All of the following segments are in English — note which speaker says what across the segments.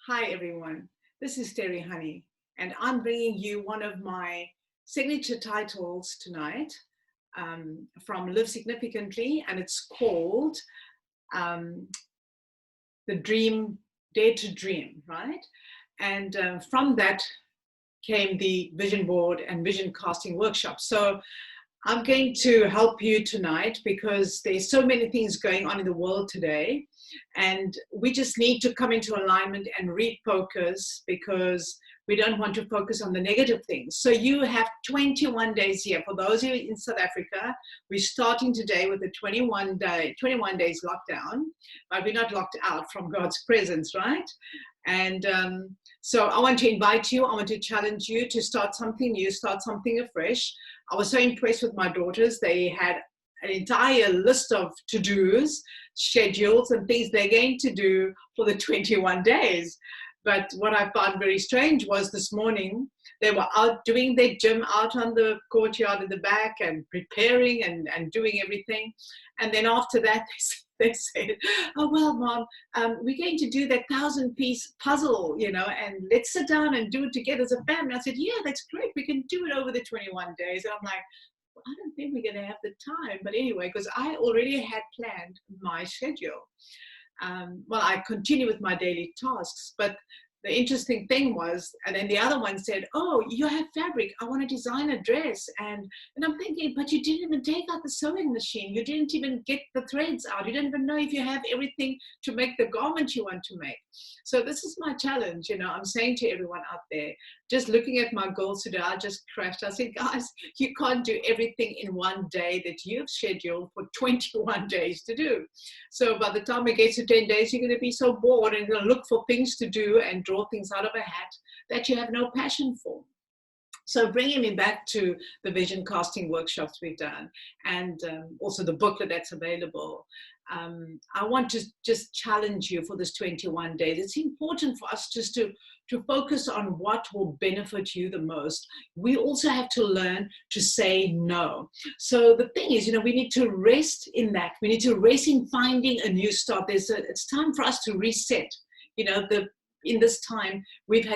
Speaker 1: Hi everyone, this is Terri Honey, and I'm bringing you one of my signature titles tonight from Live Significantly, and it's called um, The Dream, Dare to Dream, right? And from that came the vision board and vision casting workshop. So I'm going to help you tonight because there's so many things going on in the world today, and we just need to come into alignment and refocus because we don't want to focus on the negative things. So you have 21 days here. For those of you in South Africa, we're starting today with a 21 days lockdown, but we're not locked out from God's presence, right? And so I want to invite you, I want to challenge you to start something new, start something afresh. I was so impressed with my daughters. They had an entire list of to-dos, schedules, and things they're going to do for the 21 days. But what I found very strange was this morning, they were out doing their gym out on the courtyard in the back and preparing and doing everything. And then after that, they said, oh, well, Mom, we're going to do that 1,000-piece puzzle, and let's sit down and do it together as a family. I said, yeah, that's great. We can do it over the 21 days. And I'm like, well, I don't think we're going to have the time. But anyway, because I already had planned my schedule. Well, I continue with my daily tasks, but the interesting thing was, and then the other one said, oh, you have fabric, I want to design a dress. And I'm thinking, but you didn't even take out the sewing machine, you didn't even get the threads out, you don't even know if you have everything to make the garment you want to make. So this is my challenge. I'm saying to everyone out there, just looking at my goals today, I just crashed. I said, guys, you can't do everything in one day that you've scheduled for 21 days to do. So by the time it gets to 10 days, you're going to be so bored and going to look for things to do and draw things out of a hat that you have no passion for. So bringing me back to the vision casting workshops we've done, and also the booklet that's available, I want to just challenge you for this 21 days. It's important for us just to focus on what will benefit you the most. We also have to learn to say no. So the thing is, we need to rest in that. We need to rest in finding a new start. It's time for us to reset. In this time, we've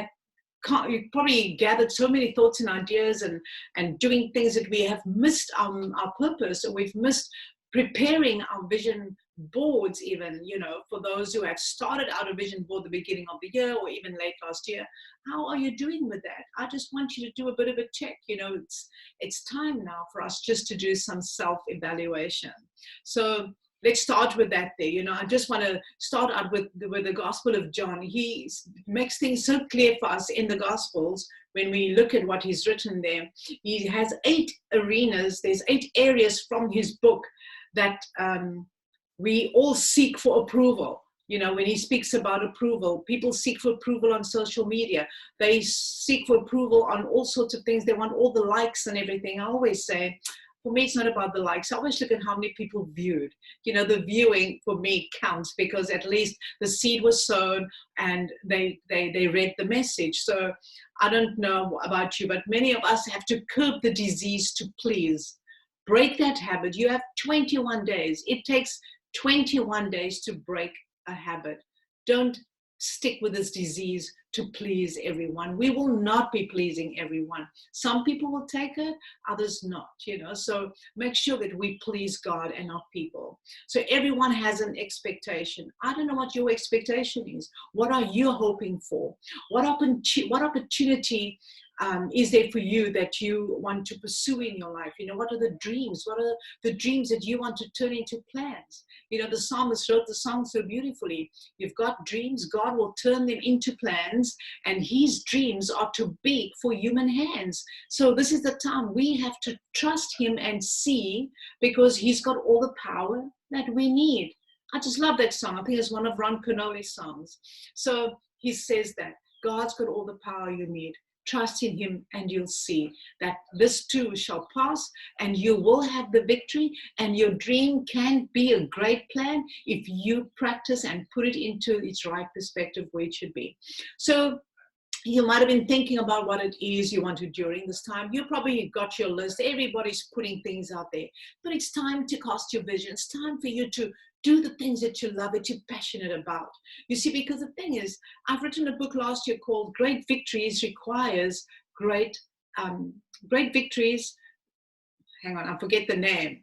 Speaker 1: probably gathered so many thoughts and ideas and doing things that we have missed our purpose, and we've missed preparing our vision boards even, for those who have started out a vision board the beginning of the year or even late last year. How are you doing with that? I just want you to do a bit of a check. It's time now for us just to do some self-evaluation. So let's start with that there. I just want to start out with the Gospel of John. He makes things so clear for us in the Gospels when we look at what he's written there. He has 8 arenas. There's 8 areas from his book that we all seek for approval. When he speaks about approval, people seek for approval on social media. They seek for approval on all sorts of things. They want all the likes and everything. I always say, for me, it's not about the likes. I always look at how many people viewed. The viewing for me counts because at least the seed was sown and they read the message. So I don't know about you, but many of us have to curb the disease to please. Break that habit. You have 21 days. It takes 21 days to break a habit. Don't stick with this disease to please everyone. We will not be pleasing everyone. Some people will take it, others not, so make sure that we please God and not people. So everyone has an expectation. I don't know what your expectation is. What are you hoping for? What opportunity is there for you that you want to pursue in your life? What are the dreams? What are the dreams that you want to turn into plans? The psalmist wrote the song so beautifully. You've got dreams, God will turn them into plans, and his dreams are too big for human hands. So this is the time we have to trust him and see, because he's got all the power that we need. I just love that song. I think it's one of Ron Canoli's songs. So he says that God's got all the power you need. Trust in him and you'll see that this too shall pass, and you will have the victory, and your dream can be a great plan if you practice and put it into its right perspective where it should be. So You might have been thinking about what it is you want to do during this time. You probably got your list. Everybody's putting things out there. But it's time to cast your vision. It's time for you to do the things that you love, that you're passionate about. You see, because the thing is, I've written a book last year called Great Victories Requires Great, Great Victories. Hang on, I forget the name.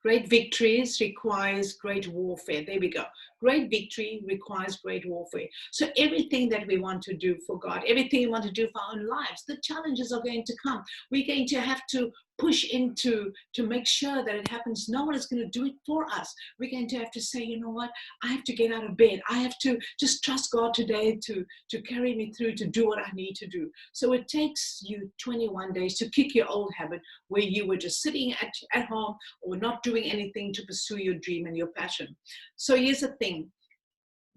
Speaker 1: Great victories requires great warfare. There we go. Great victory requires great warfare. So everything that we want to do for God, everything we want to do for our own lives, the challenges are going to come. We're going to have to push into to make sure that it happens. No one is going to do it for us. We're going to have to say, you know what, I have to get out of bed. I have to just trust God today to carry me through, to do what I need to do. So it takes you 21 days to kick your old habit where you were just sitting at home or not doing anything to pursue your dream and your passion. So here's the thing.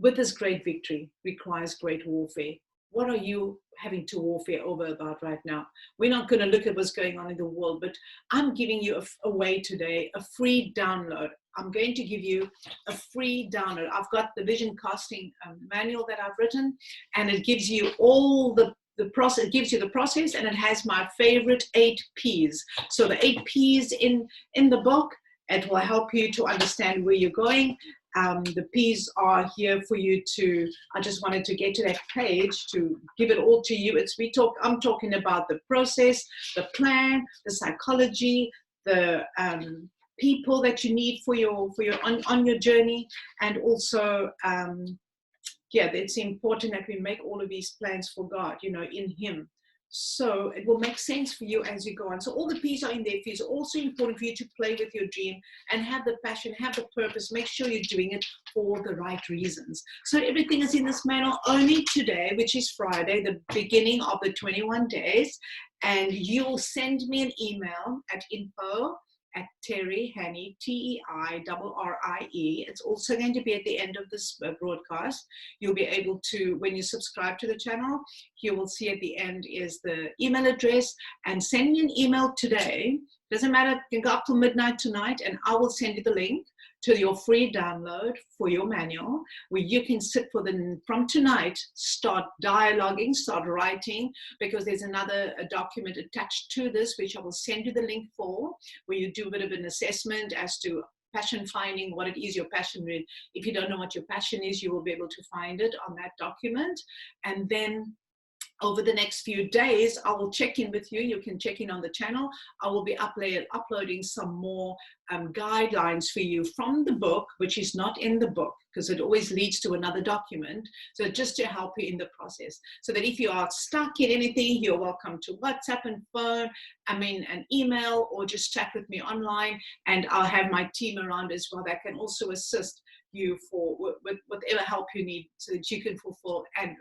Speaker 1: With this great victory requires great warfare. What are you having to warfare over about right now? We're not going to look at what's going on in the world, but I'm giving you a way today, a free download. I'm going to give you a free download. I've got the vision casting manual that I've written, and it gives you all the process. It gives you the process, and it has my favorite 8 P's. So the 8 P's in the book, it will help you to understand where you're going. The P's are here for you to, I just wanted to get to that page to give it all to you. I'm talking about the process, the plan, the psychology, the people that you need for your on your journey, and also it's important that we make all of these plans for God, in Him. So it will make sense for you as you go on. So all the P's are in there for you. It's also important for you to play with your dream and have the passion, have the purpose. Make sure you're doing it for the right reasons. So everything is in this manual only today, which is Friday, the beginning of the 21 days. And you'll send me an email at info@Terri, Hanny, TEIRRIE. It's also going to be at the end of this broadcast. You'll be able to, when you subscribe to the channel, you will see at the end is the email address, and send me an email today. Doesn't matter, you can go up till midnight tonight, and I will send you the link to your free download for your manual, where you can sit from tonight, start dialoguing, start writing, because there's another document attached to this, which I will send you the link for, where you do a bit of an assessment as to passion finding, what it is your passion with. If you don't know what your passion is, you will be able to find it on that document. And then over the next few days, I will check in with you. You can check in on the channel. I will be uploading some more guidelines for you from the book, which is not in the book, because it always leads to another document. So just to help you in the process, so that if you are stuck in anything, you're welcome to WhatsApp and phone, an email, or just chat with me online. And I'll have my team around as well that can also assist you with whatever help you need, so that you can fulfill and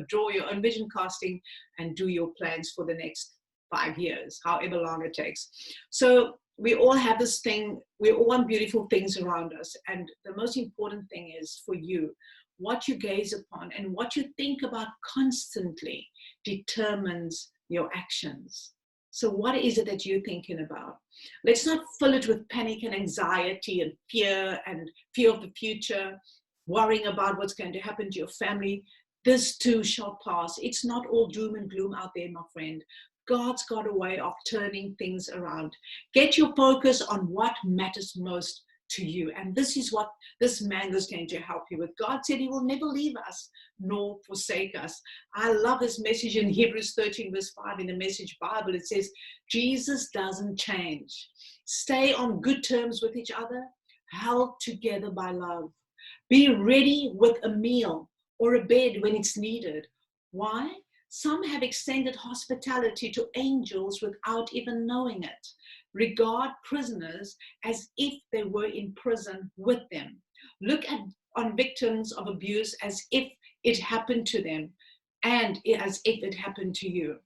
Speaker 1: draw your own vision casting and do your plans for the next 5 years, however long it takes. So we all have this thing, we all want beautiful things around us, and the most important thing is for you, what you gaze upon and what you think about constantly determines your actions. So what is it that you're thinking about? Let's not fill it with panic and anxiety and fear of the future, worrying about what's going to happen to your family. This too shall pass. It's not all doom and gloom out there, my friend. God's got a way of turning things around. Get your focus on what matters most to you. And this is what this manual is going to help you with. God said He will never leave us nor forsake us. I love this message in Hebrews 13 verse 5 in the Message Bible. It says, Jesus doesn't change. Stay on good terms with each other, held together by love. Be ready with a meal or a bed when it's needed. Why? Some have extended hospitality to angels without even knowing it. Regard prisoners as if they were in prison with them. Look on victims of abuse as if it happened to them, and as if it happened to you.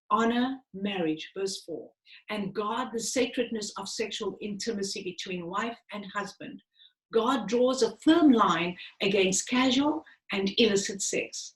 Speaker 1: Honor marriage, verse 4, and guard the sacredness of sexual intimacy between wife and husband. God draws a firm line against casual and illicit sex.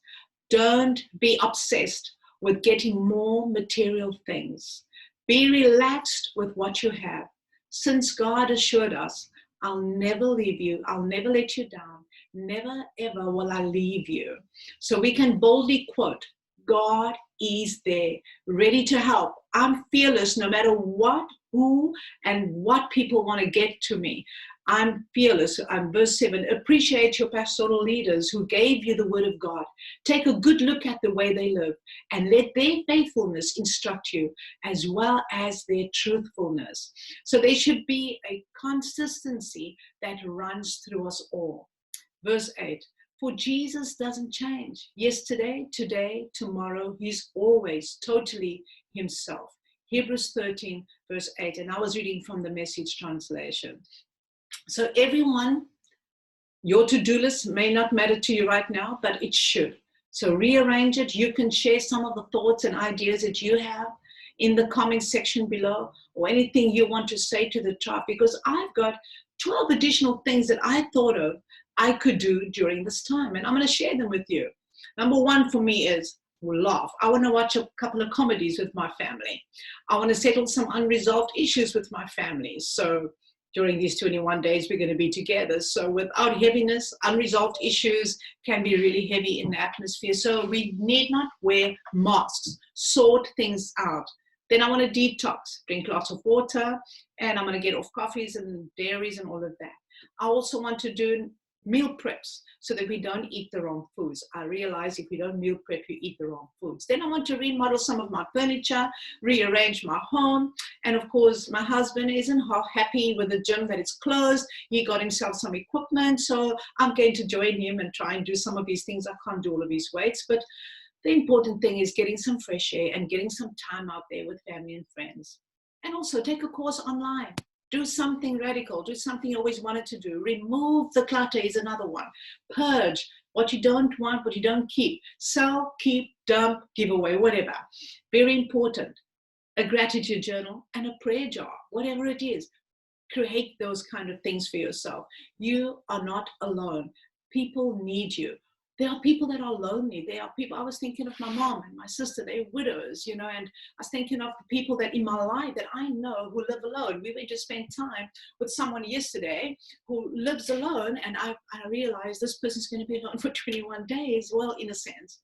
Speaker 1: Don't be obsessed with getting more material things. Be relaxed with what you have. Since God assured us, I'll never leave you, I'll never let you down, never ever will I leave you. So we can boldly quote, God is there, ready to help. I'm fearless no matter what, who, and what people want to get to me. I'm fearless. Verse 7, appreciate your pastoral leaders who gave you the word of God. Take a good look at the way they live and let their faithfulness instruct you as well as their truthfulness. So there should be a consistency that runs through us all. Verse 8, for Jesus doesn't change. Yesterday, today, tomorrow, he's always totally himself. Hebrews 13, verse 8, and I was reading from the Message translation. So everyone, your to-do list may not matter to you right now, but it should. So rearrange it. You can share some of the thoughts and ideas that you have in the comment section below, or anything you want to say to the tribe, because I've got 12 additional things that I thought of I could do during this time, and I'm going to share them with you. Number one for me is laugh. I want to watch a couple of comedies with my family. I want to settle some unresolved issues with my family. So during these 21 days, we're going to be together. So without heaviness, unresolved issues can be really heavy in the atmosphere. So we need not wear masks, sort things out. Then I want to detox, drink lots of water, and I'm going to get off coffees and dairies and all of that. I also want to do meal preps so that we don't eat the wrong foods. I realize if we don't meal prep, you eat the wrong foods. Then I want to remodel some of my furniture, rearrange my home. And of course, my husband isn't happy with the gym that it's closed. He got himself some equipment. So I'm going to join him and try and do some of these things. I can't do all of these weights, but the important thing is getting some fresh air and getting some time out there with family and friends. And also take a course online. Do something radical. Do something you always wanted to do. Remove the clutter is another one. Purge what you don't want, what you don't keep. Sell, keep, dump, give away, whatever. Very important. A gratitude journal and a prayer jar, whatever it is. Create those kind of things for yourself. You are not alone. People need you. There are people that are lonely. There are people, I was thinking of my mom and my sister, they're widows, and I was thinking of the people that in my life that I know who live alone. We went to spend time with someone yesterday who lives alone, and I realized this person's going to be alone for 21 days. Well, in a sense,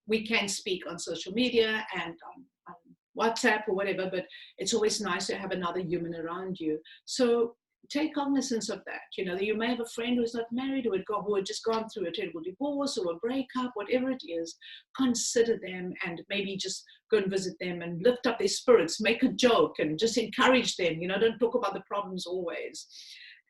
Speaker 1: we can speak on social media and on WhatsApp or whatever, but it's always nice to have another human around you. So take cognizance of that. You may have a friend who's not married, who had just gone through a terrible divorce or a breakup, whatever it is. Consider them and maybe just go and visit them and lift up their spirits, make a joke and just encourage them. Don't talk about the problems always.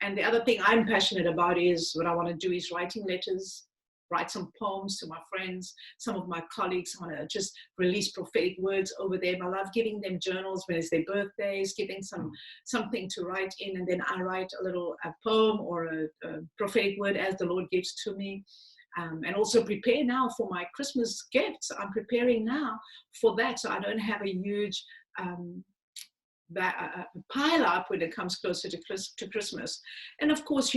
Speaker 1: And the other thing I'm passionate about is what I want to do is writing letters, write some poems to my friends, some of my colleagues. I want to just release prophetic words over them. I love giving them journals when it's their birthdays, giving something to write in, and then I write a poem or a prophetic word as the Lord gives to me. And also prepare now for my Christmas gifts. I'm preparing now for that, so I don't have a huge pile up when it comes closer to Christmas. And of course,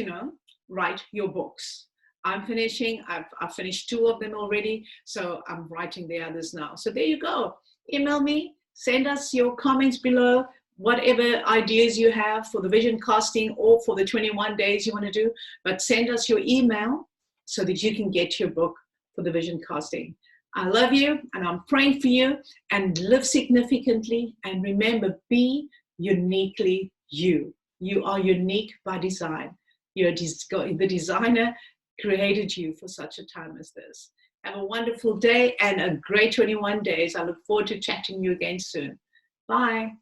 Speaker 1: write your books. I'm finishing. I've finished 2 of them already, so I'm writing the others now. So there you go. Email me, send us your comments below, whatever ideas you have for the vision casting or for the 21 days you want to do, but send us your email so that you can get your book for the vision casting. I love you, and I'm praying for you, and live significantly, and remember, be uniquely you. You are unique by design. The designer created you for such a time as this. Have a wonderful day and a great 21 days. I look forward to chatting you again soon. Bye.